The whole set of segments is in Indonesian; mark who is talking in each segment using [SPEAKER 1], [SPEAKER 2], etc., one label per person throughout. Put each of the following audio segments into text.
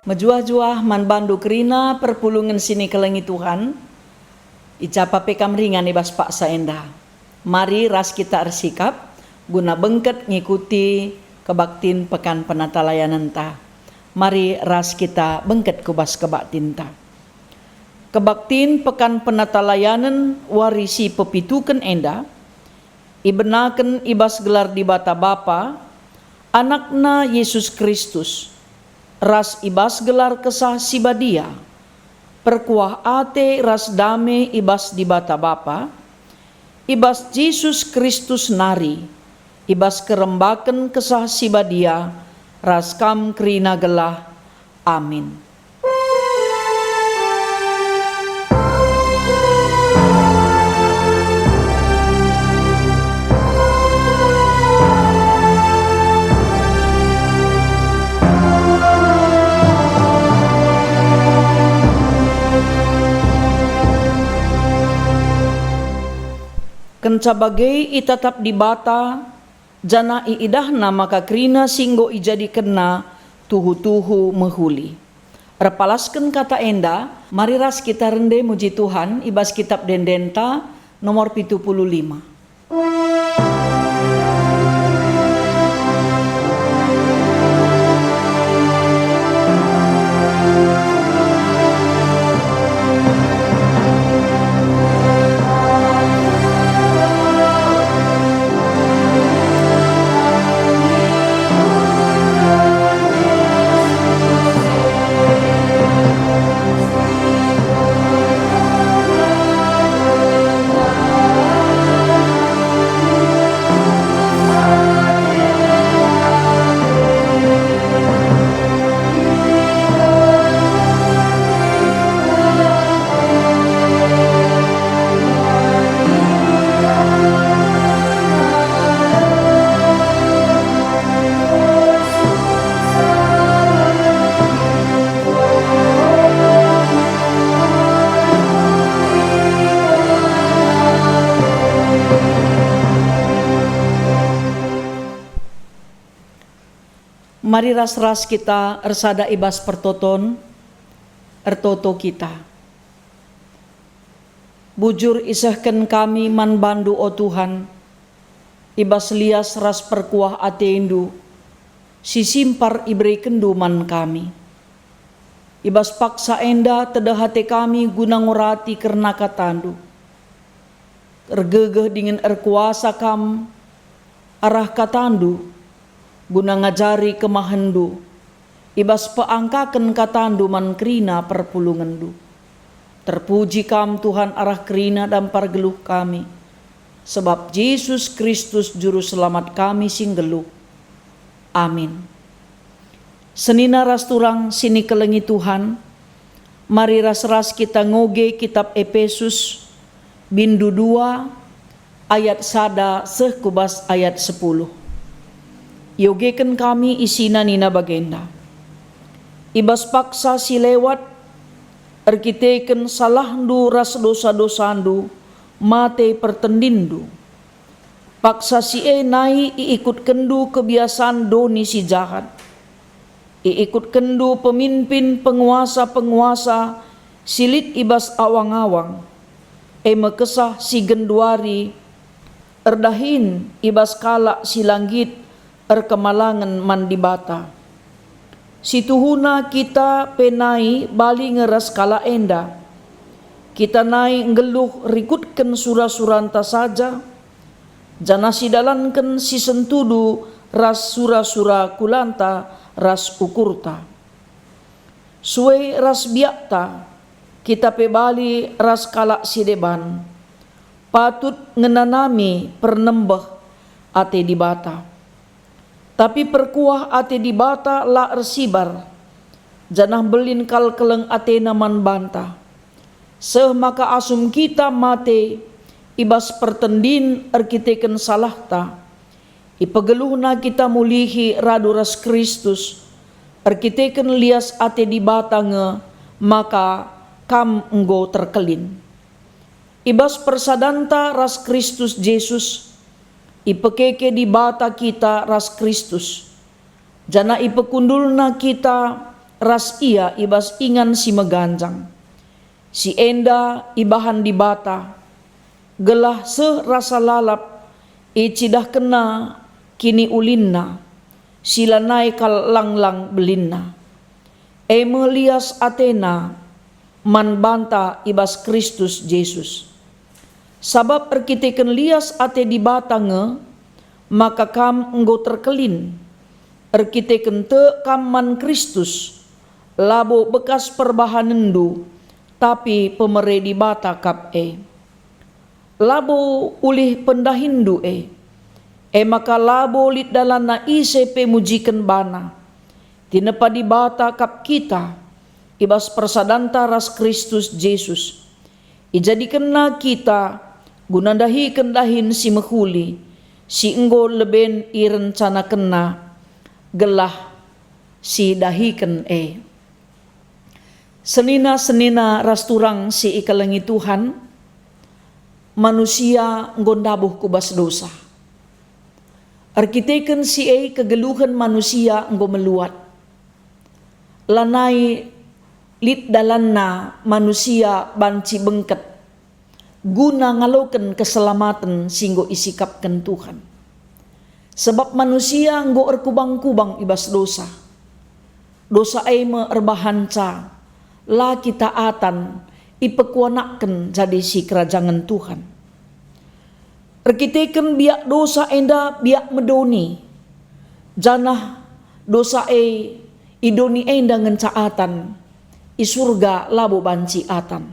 [SPEAKER 1] Mejuah-juah man bandu kerina perpulungan sini kelengi Tuhan. Icapa pekam ringan ibas paksa endah. Mari ras kita ersikap guna bengket ngikuti kebaktin pekan penata layanan ta. Mari ras kita bengket kubas kebaktin ta. Kebaktin pekan penata layanan warisi pepituken endah. Ibenaken ibas gelar di bata Bapa, anakna Yesus Kristus. Ras ibas gelar kesah sibadia, perkuah ate ras dame ibas di bata Bapa, ibas Yesus Kristus nari, ibas kerembaken kesah sibadia, ras kam kerina gelah. Amin. Kencabagai itatap di bata, jana iidahna maka krina singgo ijadi kena tuhu-tuhu mehuli. Repalaskan kata enda, mari ras kita rende muji Tuhan, ibas kitab Dendenta nomor 75. Mari ras-ras kita ersada ibas pertoton, ertoto kita. Bujur isahkan kami man bandu o Tuhan, ibas lias ras perkuah ateindu, sisimpar iberi kendu man kami. Ibas paksa enda tedahate kami guna ngurati kerna katandu. Ergegeh dengan erkuasa kam, arah katandu, guna ngajari kemahendu, ibas peangkaken katandu man kerina perpulungandu. Terpuji kam Tuhan arah kerina dan pargeluh kami, sebab Yesus Kristus juru selamat kami sing geluh. Amin. Senina ras turang sini kelengi Tuhan, mari ras-ras kita ngoge kitab Efesus bindu 2 ayat sada sekubas ayat 10. Yogekan kami isina nina bagenda. Ibas paksa si lewat, erkiteken salahdu ras dosa-dosandu, mate pertendindu. Paksa si nai iikut kendu kebiasaan doni si jahat. Iikut kendu pemimpin penguasa-penguasa, silit ibas awang-awang. Mekesah si genduari, erdahin ibas kalak si langgit, erkemalangan mandibata. Situhuna kita penai bali ngeras kala enda. Kita nai ngeluh rikutken sura-suranta saja. Jana sidalanken si sentudu ras sura-sura kulanta ras ukurta. Suwe ras biakta kita pebali ras kala sideban. Patut ngenanami pernembeh ate dibata. Tapi perkuah ate di bata la ersibar, janah belin kal keleng ate naman banta. Seh maka asum kita mate, ibas pertendin erkiteken salahta. Ipegeluhna kita mulihi radu ras Kristus, erkiteken lias ate di bata nge, maka kam enggo terkelin. Ibas persadanta ras Kristus Yesus, ipekeke di bata kita ras Kristus. Jana ipekundulna kita ras ia ibas ingan si meganjang. Si enda ibahan di bata, gelah serasa lalap, cidah kena kini ulinna, sila naik kal lang-lang belinna. Melias Athena, man banta ibas Kristus Yesus. Sabab erkiteken lias ate di batange, maka kam enggo terkelin. Erkiteken te kam man Kristus, labo bekas perbahanendu, tapi pemere di bata kap labo ulih pendahindu maka labo lit dalana ise mujiken bana tinepa di bata kap kita ibas persadanta ras Kristus Yesus ijadikenna kita gunandahi kendahin si mehuli si enggo leben irencana kena gelah si dahiken Senina rasturang si ikalangi Tuhan, manusia nggondabuh kubas dosa. Arkiteken si kegeluhan manusia nggo meluat. Lanai lit dalanna manusia banci bengket. Guna ngaloken keselamatan singgo isikapkan Tuhan. Sebab manusia nggo erkubang-kubang ibas dosa. Dosa me erbahanca. La kita atan ipekuanaken jadi si kerajaan Tuhan. Erkiteken biak dosa enda biak medoni. Janah dosa idoni enda ngencaatan i surga labo banci atan.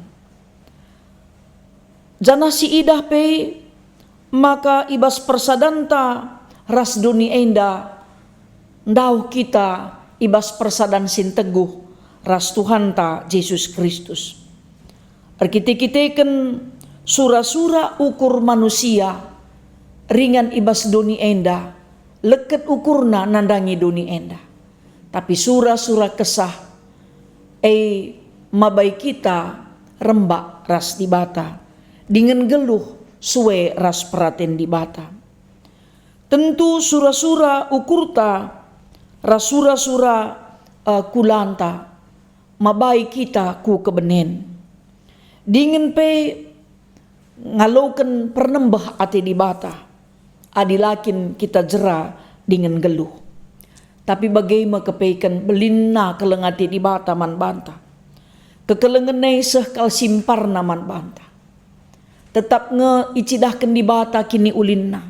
[SPEAKER 1] Janah si idah maka ibas persadanta ras doni enda ndau kita ibas persadan sin teguh ras Tuhan ta Yesus Kristus. Arkiteken sura-sura ukur manusia ringan ibas doni enda, leket ukurna nandangi doni enda. Tapi sura-sura kesah mabai kita rembak ras di bata, dengan geluh suwe ras peraten di bata. Tentu sura-sura ukurta ras sura-sura kulanta mabai kita ku kebenen. Dingin ngaloken pernembah ati di bata. Adilakin kita jera dengan geluh. Tapi bagaimana kepeikan belinna kelengati di bata man banta. Kekelengenai kal simparna man banta. Tetap icidahkan di bata kini ulinna.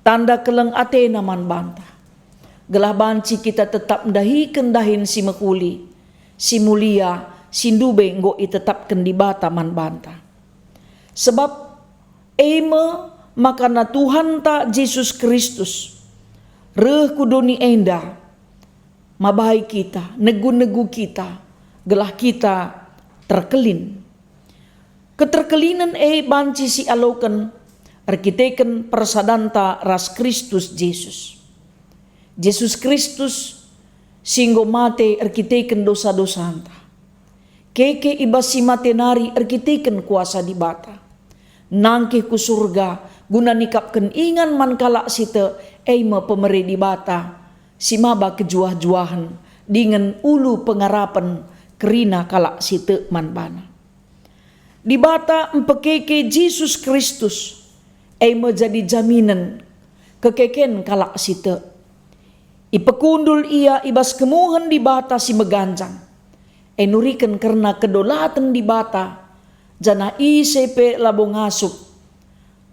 [SPEAKER 1] Tanda keleng Athena man banta. Gelah banci kita tetap dahiken dahin si mekuli. Si mulia, si ndube nggo itetapkan di bata man banta. Sebab makana Tuhan ta Yesus Kristus reh kudoni enda mabai kita, negu-negu kita, gelah kita terkelin. Keterkelinan banci si aloken arkiteken persadanta ras Kristus Yesus. Yesus Kristus singgo mate arkiteken dosa-dosa anta. Keke ibasi mate nari arkiteken kuasa di bata. Nangke ku surga guna nikapken ingan man kalak site pemeri di bata. Simaba kejuah-juahan dengan ulu pengarapan kerina kalak site man bana. Di bata empekeke Yesus Kristus menjadi jaminan kekeken kalak site. Ipekundul ia ibas kemuhan di bata si meganjang. Nuriken karena kedolatan di bata. Jana ICP labo ngasup.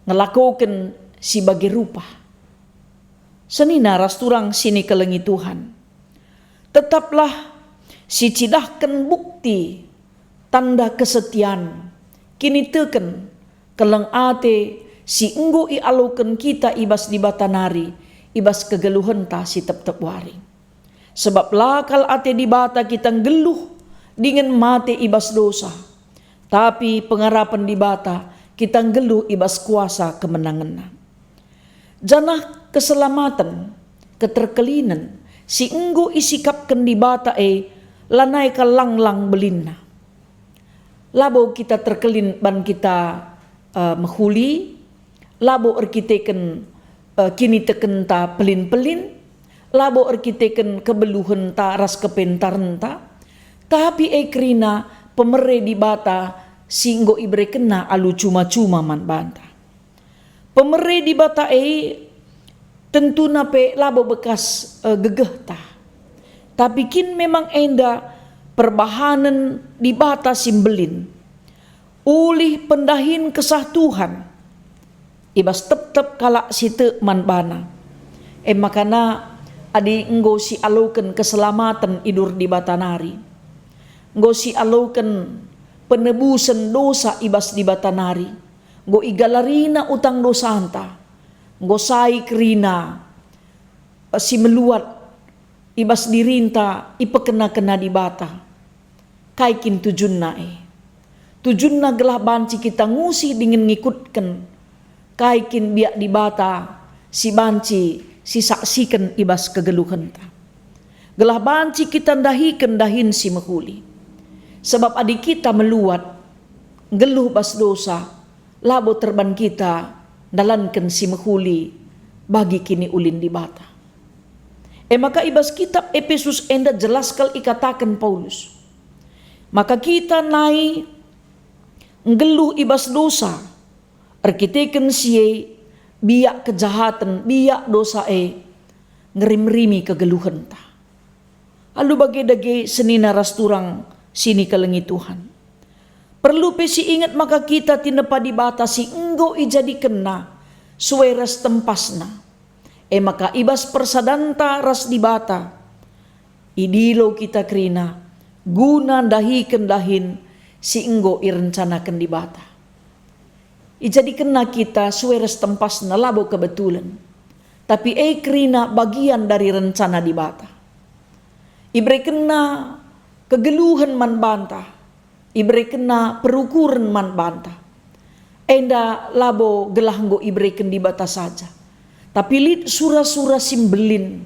[SPEAKER 1] Ngelakukan si bagi rupa. Senina rasturang sini kelengi Tuhan. Tetaplah si cidahkan bukti tanda kesetiaan. Kini teken keleng ate si enggo ialuken kita ibas di bata nari. Ibas kegeluhan ta si tep-tep waring. Sebab lakal ate di bata kita geluh dengan mate ibas dosa. Tapi pengarapan di bata kita geluh ibas kuasa kemenangan. Janah keselamatan, keterkelinan, si enggo isikapkan di bata lanai ka lang-lang belinna. Labo kita terkelin ban kita menghuli, labo erkiteken kini tekenta pelin-pelin, labo arkiteken kebeluhan ta ras kepentarn ta, tapi krina pemere di bata singgo ibre kena alu cuma-cuma man banta. Pemere di bata tentu nape labo bekas gegeh ta. Tapi kin memang enda perbahanan di bata simbelin. Ulih pendahin kesah Tuhan. Ibas tep-tep kalak situ man bana. Makana adi enggo si alukan keselamatan idur di batanari. Enggo si alukan penebusan dosa ibas di batanari. Enggo igalarina utang dosa anta. Enggo sai kerina si meluat ibas dirinta ipekena-kena di bata. Kaikin tujunna Tujunna gelah banci kita ngusi dingin ngikutkan. Kaikin biak di bata si banci si saksikan ibas kegeluhan ta. Gelah banci kita dahikan dahin si mehuli. Sebab adik kita meluat geluh bas dosa, labo terban kita dalankan si mehuli bagi kini ulin di bata. Maka ibas kitab Efesus enda jelas kal ikatakan Paulus. Maka kita nai geluh ibas dosa, arkiteken siye biak kejahatan, biak dosa ngerim-rimi kegeluhan ta. Lalu bagi senina rasturang sini kelengi Tuhan. Perlu pesi ingat maka kita tinepa dibatasi enggo ijadi kena suweras tempasna. Maka ibas persadanta ras dibata. Idilo kita krina guna dahi kendahin si enggo irencanakan dibata. Ijadi kena kita suweras tempasna labo kebetulan. Tapi krina bagian dari rencana dibata. Ibre kena kegeluhan man bantah. Ibre kena perukuran man bantah. Enda labo gelahnggo ibre ken dibata saja. Tapi lid sura-sura simbelin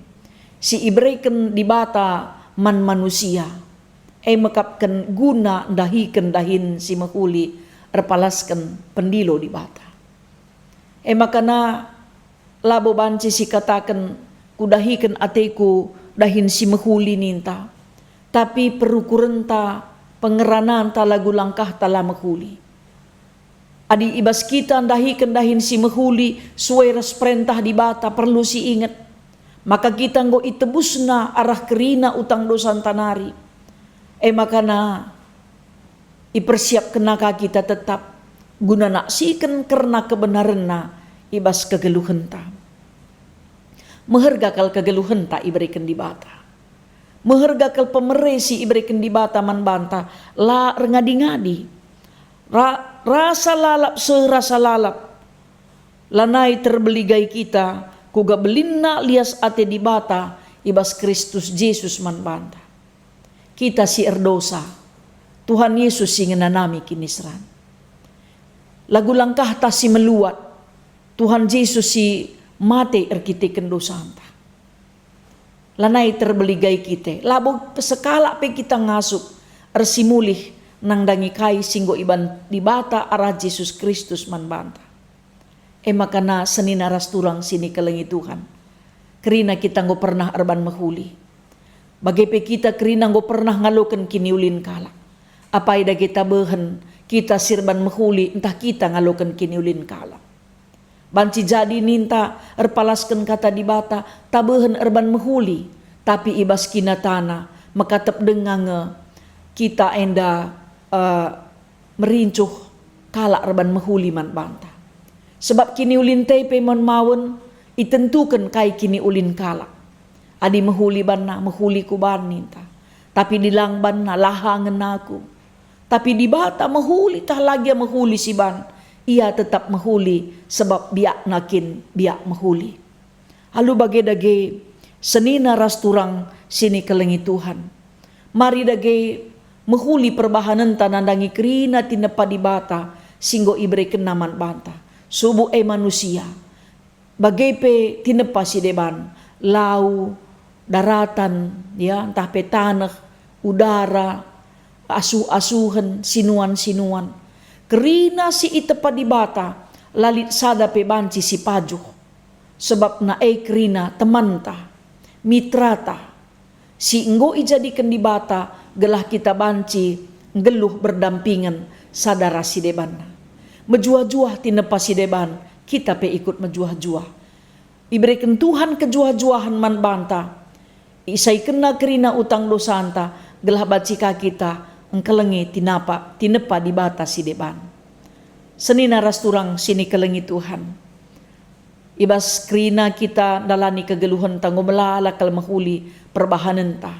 [SPEAKER 1] si ibre ken dibata man manusia. Mekapkan guna dahiken dahin si mahuli erpalaskan pendilo dibata. Makana labo banci si katakan kudahikan ateku dahin si mahuli ninta. Tapi perukuran ta pengeranan ta lagu langkah ta la mahuli. Adi ibas kita dahikan dahin si mahuli suweras perintah di bata perlu si ingat. Maka kita nggo itebusna arah kerina utang dosa tanari. Makana ipersiap kenaka kita tetap guna naksikan karena kebenaran na ibas kegeluhan ta. Mehergakal kegeluhan ta iberikan di bata. Mehergakal pemeresi iberikan di bata man banta la rengadi-ngadi. Rasa lalap serasa lalap lanai terbeligai kita kuga belinna lias ate di bata ibas Kristus Yesus man banta. Kita si erdosa Tuhan Yesus si ngenanami kinisran. Lagu langkah ta si meluat Tuhan Yesus si mate erkiteken dosa anta. Lanai terbeligai kita labo sekala pe kita ngasup ersimulih nang dangi kai singgo iban di bata arah Yesus Kristus man banta. Makana senina rasturang sini kelengi Tuhan. Kerina kita nggo pernah erban mahuli. Bagape kita kerina nggo pernah ngaloken kiniulin kala. Apa ida kita behen kita sirban mahuli entah kita ngaloken kiniulin kala. Banci jadi ninta erpalaskan kata di bata tabehen erban mahuli. Tapi ibas kinatana makatep dengange kita enda merincuh kalak reban mahuli man banta. Sebab kini ulin tepe man mawon itentukan kai kini ulin kalak. Adi mahuli banna mahuli ku ban ninta. Tapi dilang banna lahangen aku. Tapi di bata mahuli tah lagi mahuli si ban. Ia tetap mahuli sebab biak nakin biak mahuli. Halu bage-dage senina rasturang sini kelengi Tuhan. Mari dage mahuli perbahanan tanandangi kerina tinepa di bata singgo ibre kenaman banta. Subuh manusia. Bagepe tinepa si deban. Lau, daratan, ya entah pe tanah, udara, asuh-asuhan, sinuan-sinuan. Kerina si itepa di bata lalit sada pe banci si pajuh. Sebab na kerina temanta. mitrata. Si enggo ijadikan di bata gelah kita banci geluh berdampingan sadara si deban. Mejuah-juah tinepa si deban, kita pe ikut mejuah-juah. Iberikan Tuhan kejuah-juahan man banta. Isai kena kerina utang dosa anta, gelah bacika kita engkelengi tinepa di bata si deban. Senina ras turang sini kelengi Tuhan. Ibas kerina kita dalani kegeluhan tanggo melala kalmahuli perbahanan ta.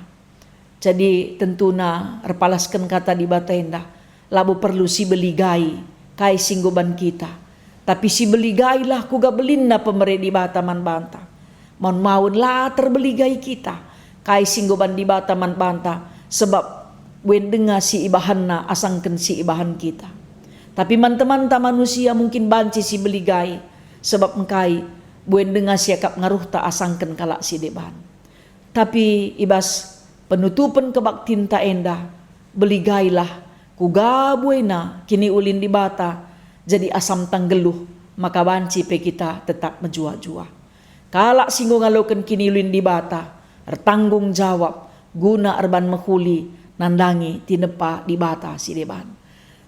[SPEAKER 1] Jadi tentuna repalaskan kata di bata endah. Labu perlu si beligai kai singgoban kita. Tapi si beligai lah kuga belinna pemere di bata man banta. Mon maun lah terbeligai kita. Kai singgoban di bata man banta. Sebab wen denga si ibahanna asangken si ibahan kita. Tapi man-teman manusia mungkin banci si beligai. Sebab engkai buen denga siakap ngaruh ta asangken kalak si deban. Tapi ibas penutupan kebaktin ta endah. Beligailah kuga buena kini ulin di bata. Jadi asam tanggeluh maka banci pe kita tetap menjua-jua. Kalak singgo ngaloken kini ulin di bata. Ertanggung jawab guna erban mehuli nandangi tinepa di bata si deban.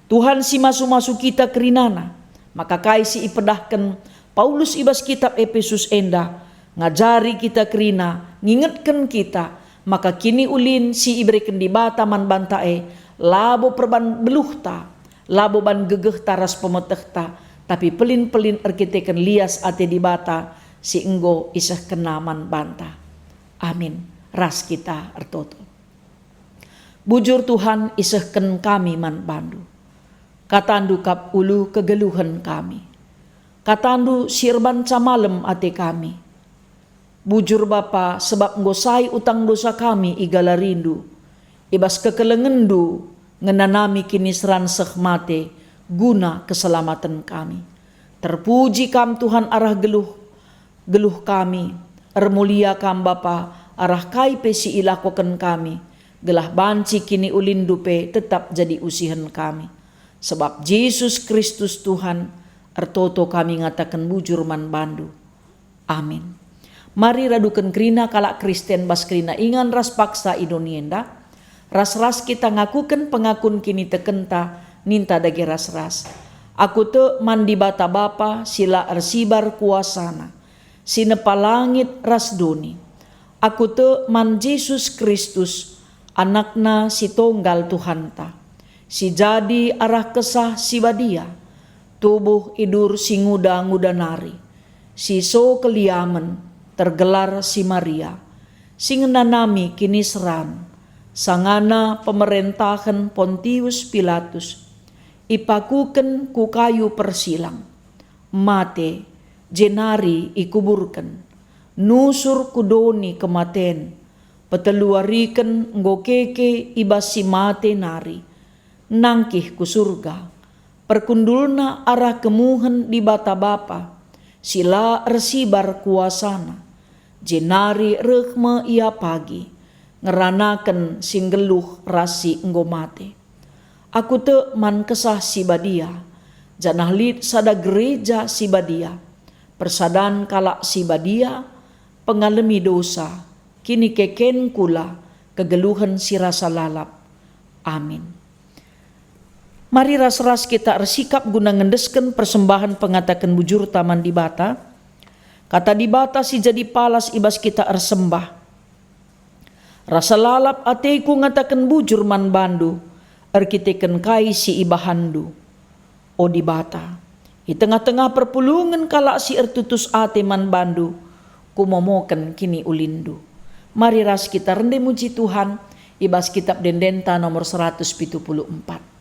[SPEAKER 1] Tuhan si masu-masu kita kerinana. Maka kai si ipedahkan Paulus ibas kitab Efesus endah ngajari kita kerina ngingetkan kita maka kini ulin si iberikan di bata man bantae labo perban beluhta labo ban gegeh taras pemetehta tapi pelin-pelin erkitekan lias ate di bata si enggo isah kenaman banta. Amin. Ras kita ertoto. Bujur Tuhan isahken kami man bandu. Katandu kap ulu kegeluhan kami. Katandu sirban camalem ate kami. Bujur Bapa sebab ngosai utang dosa kami igala rindu. Ibas kekelengendu ngenanami kini seranseh mate guna keselamatan kami. Terpuji kam Tuhan arah geluh kami. Ermulia kam Bapa arah kai pe si ilakoken kami. Gelah banci kini ulindupe tetap jadi usihan kami. Sebab Yesus Kristus Tuhan ertoto kami ngatakan bujur man bandu. Amin. Mari radukan kerina kalak Kristen bas kerina ingan ras paksa idonienda. Ras-ras kita ngakukan pengakun kini tekenta ninta dagi ras-ras. Aku te mandi bata bapa sila ersibar kuasana. Sinepa langit ras doni. Aku te man Yesus Kristus anakna si tonggal Tuhanta. Si jadi arah kesah si badia. Tubuh idur si nguda nari. Si so keliamen tergelar si Maria. Si ngenanami kini seran. Sangana pemerintahan Pontius Pilatus. Ipakuken ku kayu persilang. Mate jenari ikuburken. Nusur kudoni kematen. Peteluariken ngokeke ibas si mate nari. Nangkih ku surga. Perkundulna arah kemuhen di bata bapa. Sila ersibar kuasana. Jenari rehme ia pagi. Ngeranaken singgeluh rasi enggomate. Aku te man kesah si badia. Janah lid sada gereja si badia. Persadan kalak si badia. Pengalami dosa. Kini keken kula. Kegeluhan si rasa lalap. Amin. Mari ras-ras kita ersikap guna ngendesken persembahan pengatakan bujur taman di bata. Kata di bata si jadi palas ibas kita ersembah. Rasa lalap ateku ngatakan bujur man bandu. Erkiteken kai si ibahandu. O di bata. Di tengah-tengah perpulungan kalak si ertutus ate man bandu. Kumomoken kini ulindu. Mari ras kita rende muji Tuhan. Ibas kitab Dendenta nomor 174.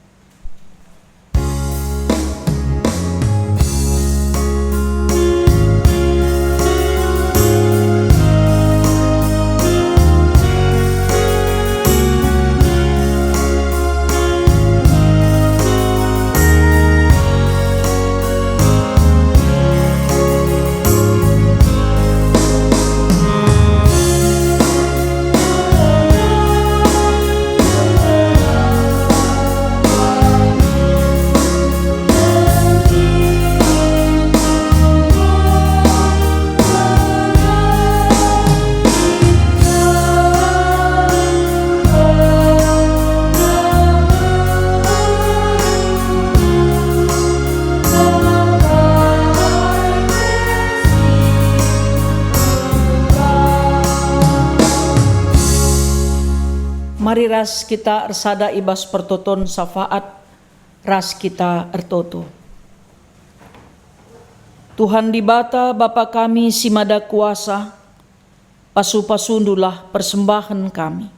[SPEAKER 1] Mari ras kita ersada ibas pertoton syafaat ras kita ertoto. Tuhan di bata Bapa kami si mada kuasa, pasu-pasundulah persembahan kami.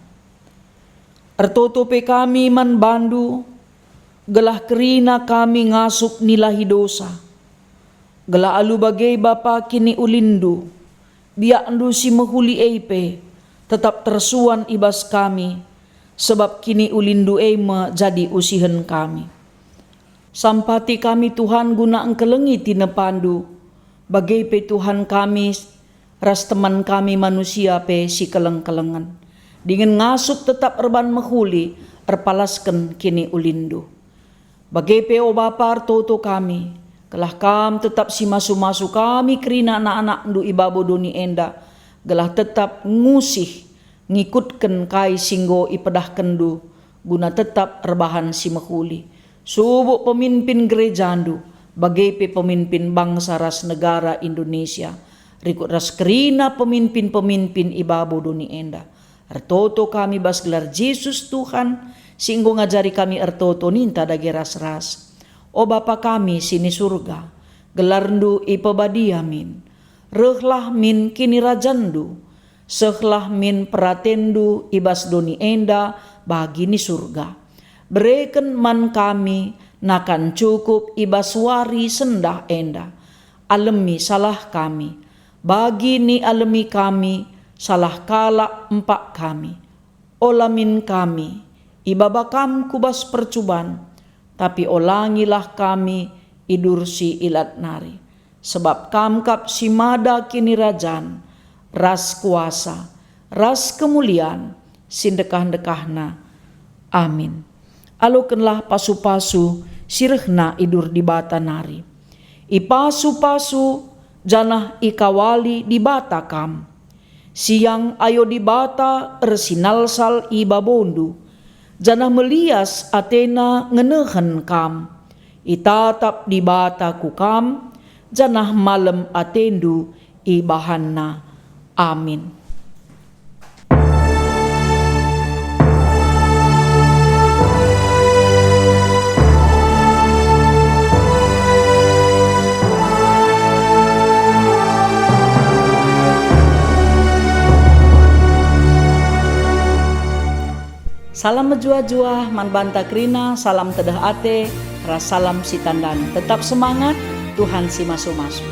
[SPEAKER 1] Ertoto pe kami man bandu, gelah kerina kami ngasuk nilahi dosa. Gelah alu bagai Bapa kini ulindu, biak andu si mahuli eipe, tetap tersuan ibas kami, sebab kini ulindu ema jadi usihan kami. Sampati kami Tuhan guna engkelengi tina pandu, bagai pe Tuhan kami, ras teman kami manusia pe si keleng-kelengan. Dengan ngasuk tetap erban mahuli, erpalaskan kini ulindu. Bagai pe o Bapa artoto kami, gelah kam tetap si masu-masu kami kerina anak-anak ndu ibabo doni enda, gelah tetap ngusih, ngikutkan kai singgo ipedah kendu, guna tetap erbahan si mahuli. Subuk pemimpin gereja ndu, bagai pe pemimpin bangsa ras negara Indonesia, rikut ras kerina pemimpin-pemimpin ibabo doni enda. Ertoto kami bas gelar Yesus Tuhan, singgo ngajari kami ertoto ninta dagi ras-ras. O Bapa kami sini surga, gelar ndu ipabadia min, rehlah min kini rajandu, sehlah min peratendu ibas doni enda bagi ni surga. Bereken man kami nakan cukup ibas wari sendah enda, alemi salah kami, bagi ni alemi kami, salah kala empak kami, olamin kami, ibabakam kubas percuban, tapi olangilah kami idur si ilat nari. Sebab kamkap si mada kini rajan, ras kuasa, ras kemuliaan, sindekah-dekahna. Amin. Alokenlah pasu-pasu sirehna idur di bata nari. Ipasu-pasu janah ikawali di bata kam. Siang ayo di bata ersinalsal ibabondu. Janah melias atena ngenehen kam. Itatap di bata kukam. Janah malam atendu ibahanna. Amin. Salam menjua-jua, man banta krina, salam tedah ate, ras salam si tandan. Tetap semangat, Tuhan si masu-masu.